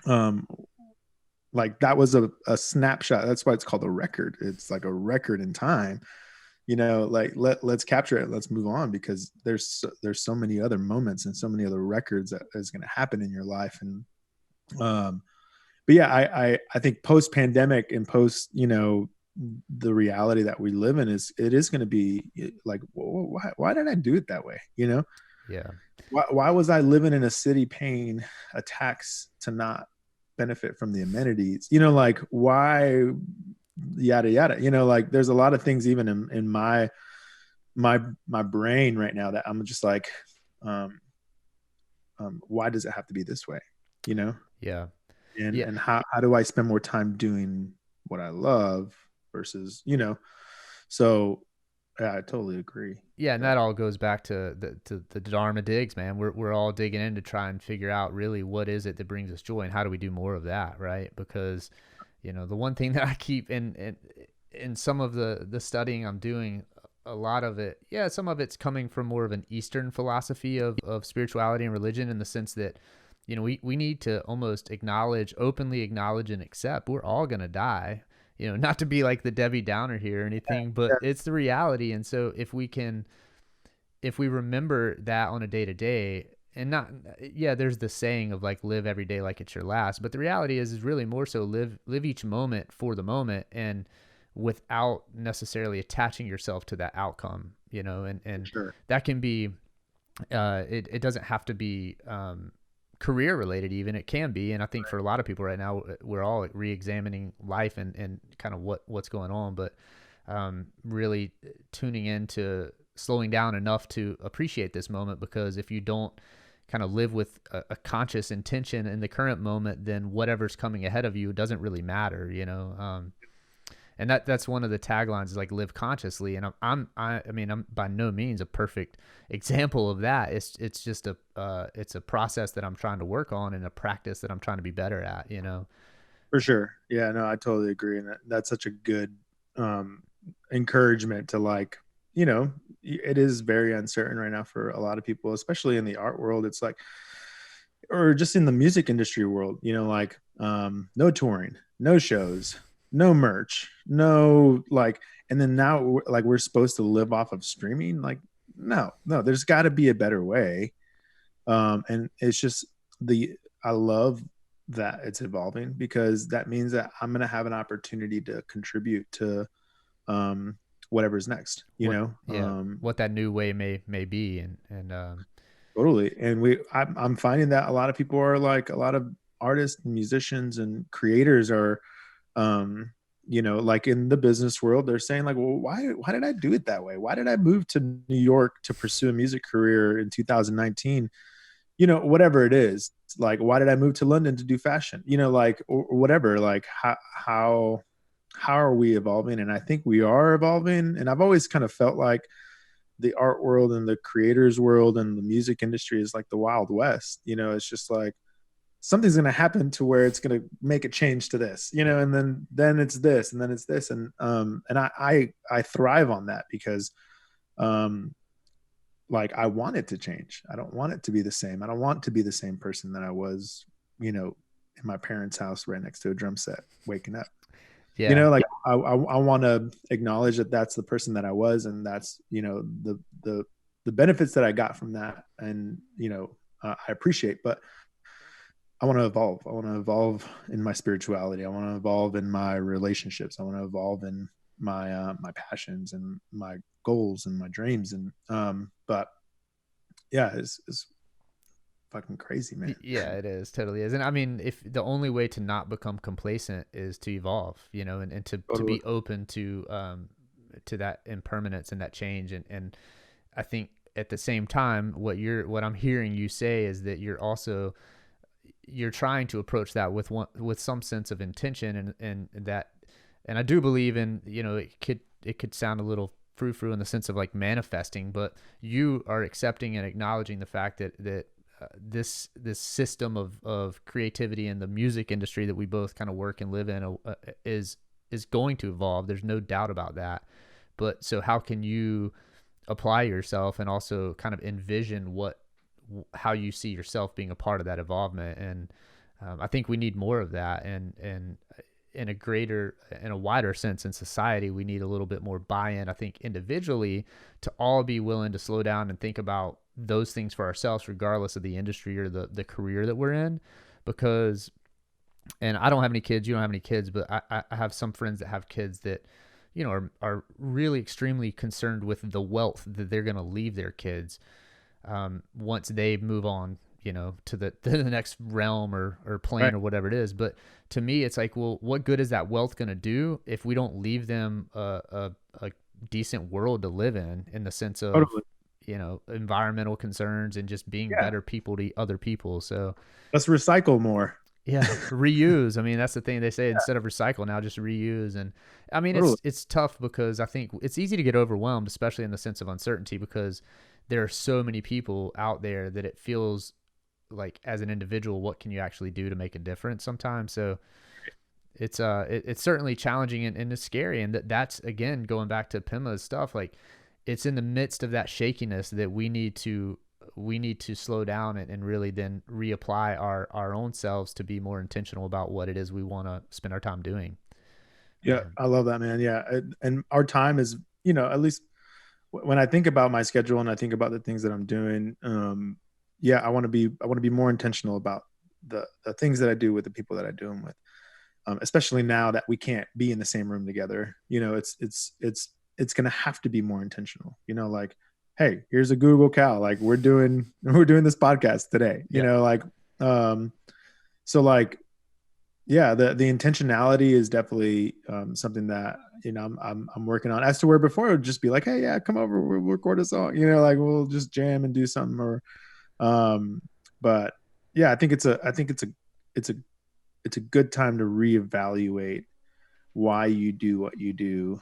Speaker 2: um like that was a snapshot. That's why it's called a record. It's like a record in time, like let's capture it, let's move on, because there's so many other moments and so many other records that is going to happen in your life. And but yeah, I think post pandemic and post the reality that we live in, it is going to be like, why did I do it that way?
Speaker 1: Yeah.
Speaker 2: Why was I living in a city paying a tax to not benefit from the amenities? Like why, yada yada. Like there's a lot of things even in my brain right now that I'm just like, um, why does it have to be this way? You know,
Speaker 1: Yeah.
Speaker 2: and
Speaker 1: Yeah.
Speaker 2: and how do I spend more time doing what I love versus So yeah, I totally agree
Speaker 1: Yeah,
Speaker 2: with
Speaker 1: and
Speaker 2: that.
Speaker 1: that all goes back to the Dharma digs, man. We're all digging in to try and figure out really what is it that brings us joy, and how do we do more of that, right? Because the one thing that I keep in some of the studying I'm doing, a lot of it, yeah, some of it's coming from more of an Eastern philosophy of spirituality and religion, in the sense that we need to almost openly acknowledge and accept we're all gonna die. Not to be like the Debbie Downer here or anything, but
Speaker 2: Yeah,
Speaker 1: it's the reality. And so if we remember that on a day to day, and not, yeah, there's the saying of like live every day like it's your last, but the reality is really more so live each moment for the moment, and without necessarily attaching yourself to that outcome,
Speaker 2: for
Speaker 1: and
Speaker 2: sure.
Speaker 1: that can be, it doesn't have to be career related, even. It can be. And I think for a lot of people right now, we're all re-examining life and kind of what's going on, but really tuning into slowing down enough to appreciate this moment, because if you don't kind of live with a conscious intention in the current moment, then whatever's coming ahead of you doesn't really matter. And that's one of the taglines, is like live consciously. And I mean, I'm by no means a perfect example of that. It's just it's a process that I'm trying to work on, and a practice that I'm trying to be better at.
Speaker 2: For sure. Yeah, no, I totally agree. And that's such a good um, encouragement to, like, it is very uncertain right now for a lot of people, especially in the art world. It's like, or just in the music industry world, like no touring, no shows, no merch, no like, and then now like we're supposed to live off of streaming. Like, no, there's got to be a better way. And it's just I love that it's evolving, because that means that I'm going to have an opportunity to contribute to um, whatever's next,
Speaker 1: What, yeah, what that new way may be. And
Speaker 2: totally. And I'm finding that a lot of people are like, a lot of artists and musicians and creators are, like in the business world, they're saying like, well, why did I do it that way? Why did I move to New York to pursue a music career in 2019? Whatever it is, like, why did I move to London to do fashion? Like, or whatever, like how are we evolving? And I think we are evolving. And I've always kind of felt like the art world and the creators world and the music industry is like the Wild West. It's just like something's going to happen to where it's going to make a change to this, and then it's this, and then it's this. And I thrive on that because, like, I want it to change. I don't want it to be the same. I don't want to be the same person that I was, in my parents' house right next to a drum set, waking up.
Speaker 1: yeah,
Speaker 2: Like I want to acknowledge that that's the person that I was, and that's the benefits that I got from that, and I appreciate. But I want to evolve. I want to evolve in my spirituality. I want to evolve in my relationships. I want to evolve in my passions and my goals and my dreams. And but yeah, it's fucking crazy, man.
Speaker 1: Yeah, it is, totally is. And I mean, if the only way to not become complacent is to evolve, and to
Speaker 2: Totally.
Speaker 1: be open to that impermanence and that change. And I think at the same time, what I'm hearing you say is that you're trying to approach that with some sense of intention, and I do believe in, it could sound a little frou-frou in the sense of like manifesting, but you are accepting and acknowledging the fact that this system of creativity in the music industry that we both kind of work and live in is going to evolve. There's no doubt about that. But so how can you apply yourself and also kind of envision how you see yourself being a part of that evolvement? And I think we need more of that, and in a wider sense in society, we need a little bit more buy-in, I think, individually, to all be willing to slow down and think about those things for ourselves, regardless of the industry or the career that we're in. Because, and I don't have any kids, you don't have any kids, but I have some friends that have kids that, are really extremely concerned with the wealth that they're going to leave their kids once they move on, to the next realm or plane,
Speaker 2: Right.
Speaker 1: or whatever it is. But to me, it's like, well, what good is that wealth going to do if we don't leave them a decent world to live in the sense of,
Speaker 2: Totally.
Speaker 1: environmental concerns and just being
Speaker 2: Yeah.
Speaker 1: better people to other people. So
Speaker 2: Let's recycle more.
Speaker 1: yeah, reuse. I mean, that's the thing they say, instead of recycle now, just reuse. And I mean,
Speaker 2: Totally.
Speaker 1: it's tough because I think it's easy to get overwhelmed, especially in the sense of uncertainty, because there are so many people out there that it feels like, as an individual, what can you actually do to make a difference sometimes? So it's certainly challenging, and it's scary. And that's, again, going back to Pema's stuff, like, it's in the midst of that shakiness that we need to slow down and really then reapply our own selves to be more intentional about what it is we want to spend our time doing.
Speaker 2: Yeah, I love that, man. Yeah, and our time is, at least when I think about my schedule and I think about the things that I'm doing, yeah, I want to be more intentional about the things that I do with the people that I do them with, especially now that we can't be in the same room together. It's going to have to be more intentional. Like, hey, here's a Google Cal. Like, we're doing this podcast today.
Speaker 1: Yeah.
Speaker 2: Like, so like, yeah, the intentionality is definitely something that I'm working on. As to where before it would just be like, hey, yeah, come over, we'll record a song. Like, we'll just jam and do something. Or, but yeah, I think it's a good time to reevaluate why you do what you do,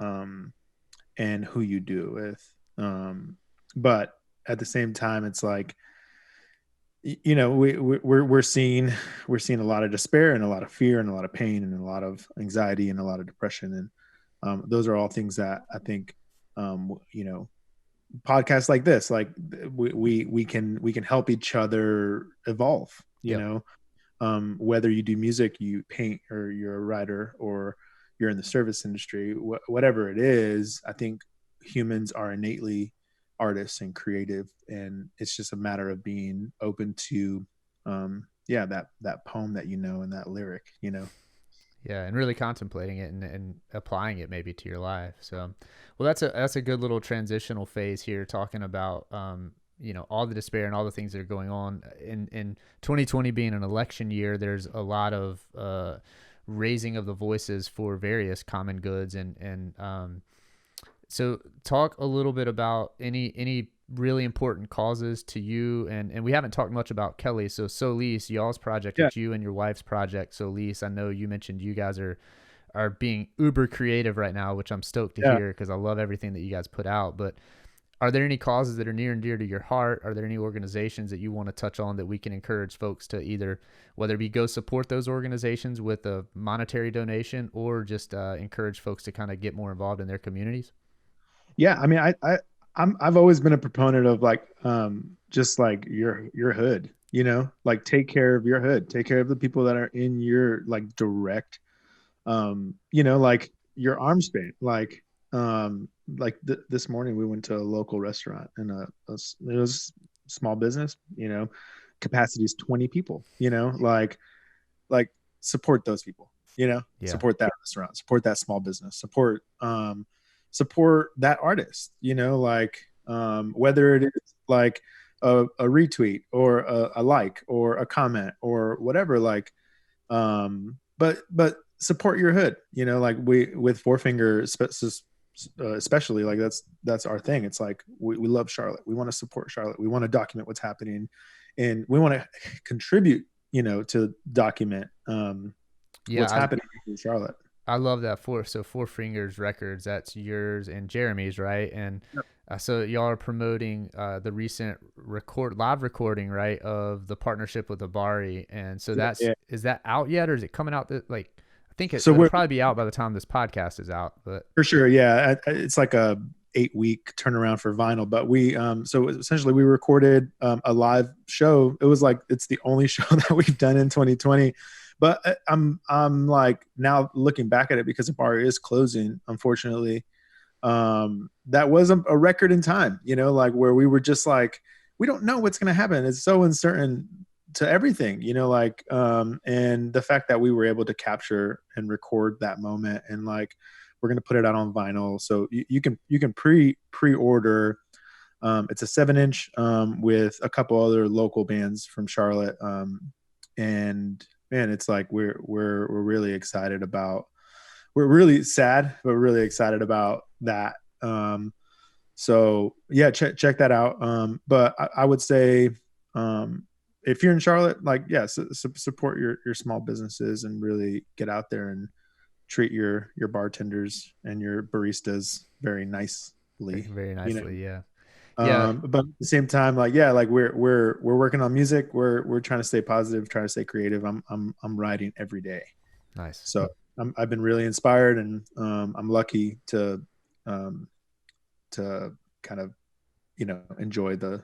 Speaker 2: and who you do it with. But at the same time, it's like, we're seeing a lot of despair and a lot of fear and a lot of pain and a lot of anxiety and a lot of depression. And those are all things that I think, podcasts like this, like, we can help each other evolve.
Speaker 1: Yep.
Speaker 2: Whether you do music, you paint, or you're a writer, or you're in the service industry, whatever it is, I think humans are innately artists and creative, and it's just a matter of being open to, yeah, that poem that and that lyric.
Speaker 1: Yeah, and really contemplating it and applying it maybe to your life. So, well, that's a good little transitional phase here, talking about all the despair and all the things that are going on in 2020 being an election year. There's a lot of raising of the voices for various common goods, and so talk a little bit about any really important causes to you, and we haven't talked much about Kelly. So Solis, y'all's project,
Speaker 2: Yeah.
Speaker 1: it's you and your wife's project, Solis. I know you mentioned you guys are being uber creative right now, which I'm stoked to
Speaker 2: Yeah.
Speaker 1: hear because I love everything that you guys put out. But are there any causes that are near and dear to your heart? Are there any organizations that you want to touch on that we can encourage folks to either, whether it be go support those organizations with a monetary donation, or just encourage folks to kind of get more involved in their communities?
Speaker 2: Yeah. I mean, I've always been a proponent of like, just like your hood, like take care of your hood, take care of the people that are in your like direct, like your arm span. This morning we went to a local restaurant and it was small business, capacity is 20 people, like support those people,
Speaker 1: Yeah.
Speaker 2: support that restaurant, support that small business, support that artist, whether it is like a retweet or a like or a comment or whatever, but support your hood, like we with Four-Finger especially, like that's our thing. It's like we love Charlotte, we want to support Charlotte, we want to document what's happening, and we want to contribute, to document what's
Speaker 1: Yeah,
Speaker 2: happening in Charlotte.
Speaker 1: I love that. Four Fingers Records, that's yours and Jeremy's, right? And
Speaker 2: Yep.
Speaker 1: so y'all are promoting the recent live recording, right, of the partnership with Abari. And so
Speaker 2: Yeah.
Speaker 1: is that out yet, or is it coming out like, I think
Speaker 2: So
Speaker 1: it'll
Speaker 2: we're
Speaker 1: probably be out by the time this podcast is out, but
Speaker 2: for sure, yeah. It's like a 8-week turnaround for vinyl, but we so essentially we recorded a live show. It was like it's the only show that we've done in 2020. But I'm like now looking back at it, because the bar is closing, unfortunately. That was a record in time, like where we were just like, we don't know what's going to happen. It's so uncertain to everything, and the fact that we were able to capture and record that moment, and like we're going to put it out on vinyl, so you can pre-order. It's a 7-inch with a couple other local bands from Charlotte, and man, it's like we're really excited about. We're really sad, but really excited about that. So yeah, check that out. But I would say, if you're in Charlotte, like, yeah, support your small businesses and really get out there and treat your bartenders and your baristas very nicely,
Speaker 1: very nicely. Yeah. Yeah.
Speaker 2: but at the same time, like, yeah, like we're working on music. We're trying to stay positive, trying to stay creative. I'm writing every day.
Speaker 1: Nice.
Speaker 2: So I've been really inspired, and I'm lucky um, to kind of, enjoy the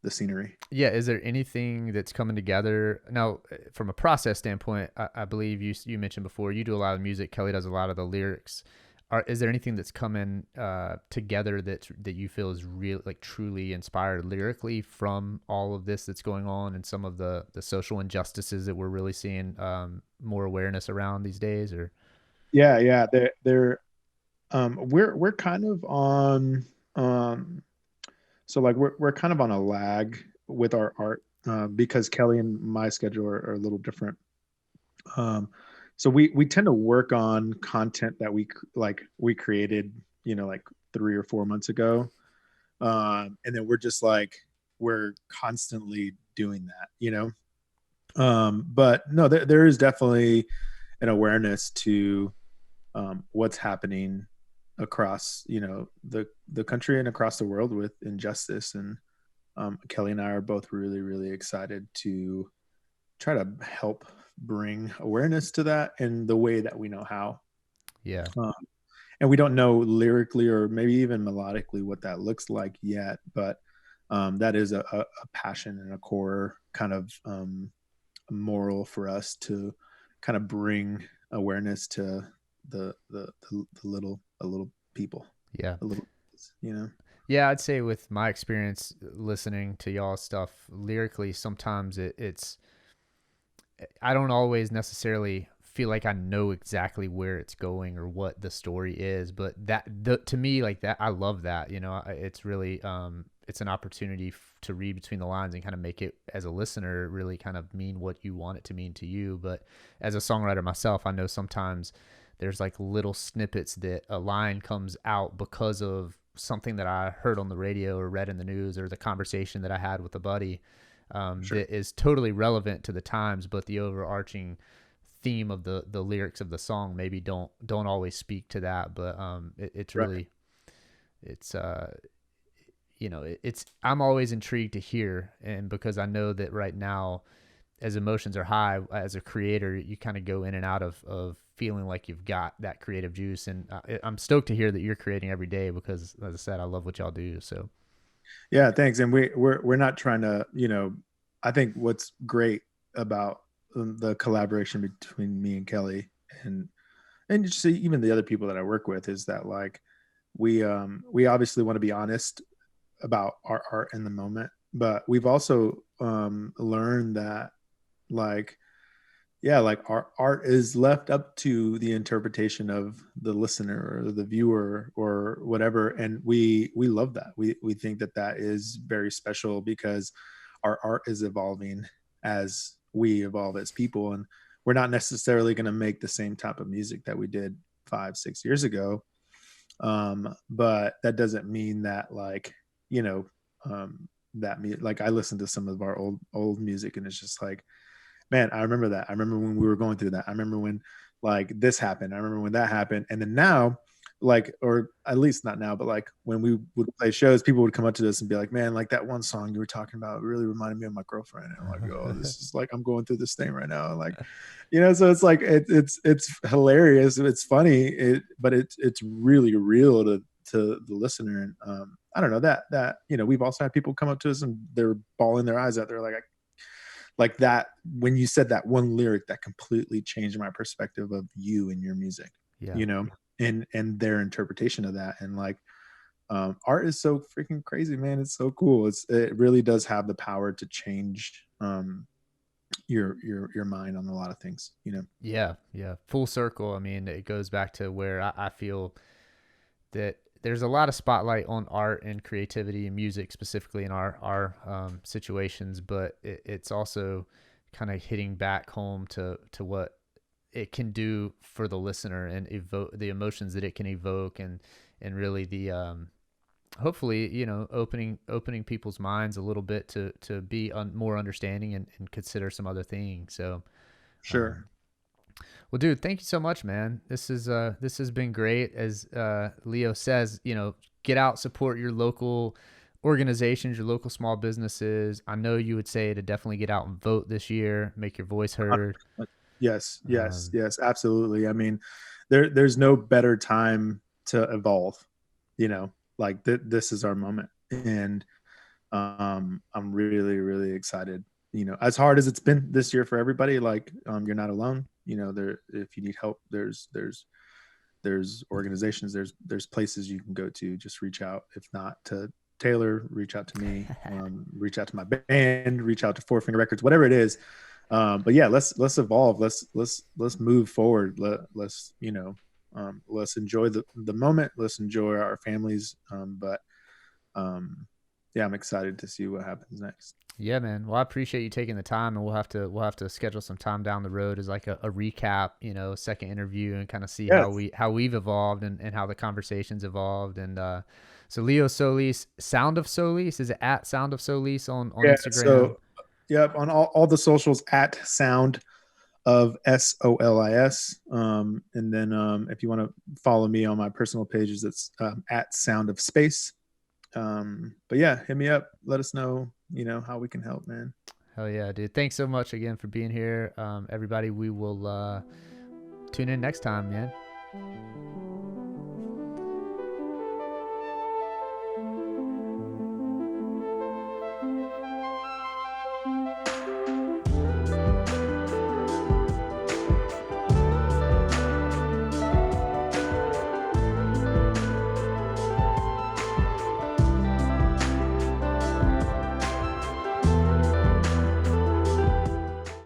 Speaker 2: scenery.
Speaker 1: Yeah. Is there anything that's coming together now from a process standpoint? I believe you mentioned before you do a lot of music. Kelly does a lot of the lyrics. Is there anything that's coming together that you feel is real, like truly inspired lyrically from all of this that's going on, and some of the social injustices that we're really seeing more awareness around these days? Or
Speaker 2: Yeah, they're we're kind of on, so like we're kind of on a lag with our art, because Kelly and my schedule are a little different. So we tend to work on content that we created, like 3 or 4 months ago, and then we're just like we're constantly doing that, but no, there is definitely an awareness to what's happening across, the country and across the world with injustice. And Kelly and I are both really, really excited to try to help bring awareness to that in the way that we know how.
Speaker 1: yeah.
Speaker 2: And we don't know lyrically or maybe even melodically what that looks like yet, but that is a passion and a core kind of moral for us to kind of bring awareness to the little people,
Speaker 1: Yeah.
Speaker 2: a little, you know.
Speaker 1: Yeah, I'd say with my experience listening to y'all stuff lyrically, sometimes it's I don't always necessarily feel like I know exactly where it's going or what the story is. But to me, like that, I love that. It's really it's an opportunity to read between the lines and kind of make it, as a listener, really kind of mean what you want it to mean to you. But as a songwriter myself, I know sometimes there's like little snippets that a line comes out because of something that I heard on the radio or read in the news, or the conversation that I had with a buddy,
Speaker 2: Sure.
Speaker 1: that is totally relevant to the times, but the overarching theme of the lyrics of the song maybe don't always speak to that. But it's
Speaker 2: Right.
Speaker 1: really, it's it's, I'm always intrigued to hear, and because I know that right now, as emotions are high, as a creator, you kind of go in and out of feeling like you've got that creative juice. And I'm stoked to hear that you're creating every day, because, as I said, I love what y'all do. So
Speaker 2: Yeah, thanks. And we're not trying to, I think what's great about the collaboration between me and Kelly, and just even the other people that I work with, is that like we obviously want to be honest about our art in the moment, but we've also learned that, like, yeah, like our art is left up to the interpretation of the listener or the viewer or whatever, and we love that. We think that that is very special, because our art is evolving as we evolve as people, and we're not necessarily going to make the same type of music that we did 5-6 years ago. But that doesn't mean that, like, you know that like, I listen to some of our old music, and it's just like, man, I remember that. I remember when we were going through that. I remember when, like, this happened. I remember when that happened. And then now, like, or at least not now, but like when we would play shows, people would come up to us and be like, man, like that one song you were talking about really reminded me of my girlfriend. And I'm like, oh, this is like, I'm going through this thing right now. Like, so it's like, it's hilarious. It's funny, but it's really real to the listener. And I don't know, that we've also had people come up to us and they're bawling their eyes out. They're like that, when you said that one lyric, that completely changed my perspective of you and your music,
Speaker 1: yeah.
Speaker 2: you know, and their interpretation of that. And like, art is so freaking crazy, man. It's so cool. It really does have the power to change your mind on a lot of things,
Speaker 1: Yeah, full circle. I mean, it goes back to where I feel that there's a lot of spotlight on art and creativity and music, specifically in our situations, but it's also kind of hitting back home to what it can do for the listener, and evoke the emotions that it can evoke, and really the hopefully, opening people's minds a little bit to be more understanding, and consider some other things. So
Speaker 2: Sure.
Speaker 1: um, well, dude, thank you so much, man. This has been great. As Leo says, get out, support your local organizations, your local small businesses. I know you would say to definitely get out and vote this year, make your voice heard.
Speaker 2: Yes, yes,
Speaker 1: Um,
Speaker 2: yes, absolutely. I mean, there's no better time to evolve, like this is our moment. And I'm really, really excited. As hard as it's been this year for everybody, like, you're not alone. There, if you need help, there's organizations, there's places you can go to. Just reach out. If not to Taylor, reach out to me. Reach out to my band. Reach out to Four Finger Records. Whatever it is. But yeah, let's evolve. Let's move forward. Let's enjoy the moment. Let's enjoy our families. But yeah, I'm excited to see what happens next.
Speaker 1: Yeah, man. Well, I appreciate you taking the time, and we'll have to schedule some time down the road as like a recap, second interview, and kind of see
Speaker 2: Yes.
Speaker 1: how we've evolved, and how the conversations evolved. And so Leo Solis, Sound of Solis, is it at Sound of Solis on
Speaker 2: Yeah.
Speaker 1: Instagram?
Speaker 2: So, yeah, on all the socials, at Sound of Solis. And then if you want to follow me on my personal pages, it's at Sound of Space. But yeah, hit me up. Let us know, how we can help, man.
Speaker 1: Hell yeah, dude. Thanks so much again for being here. Everybody, we will tune in next time, man.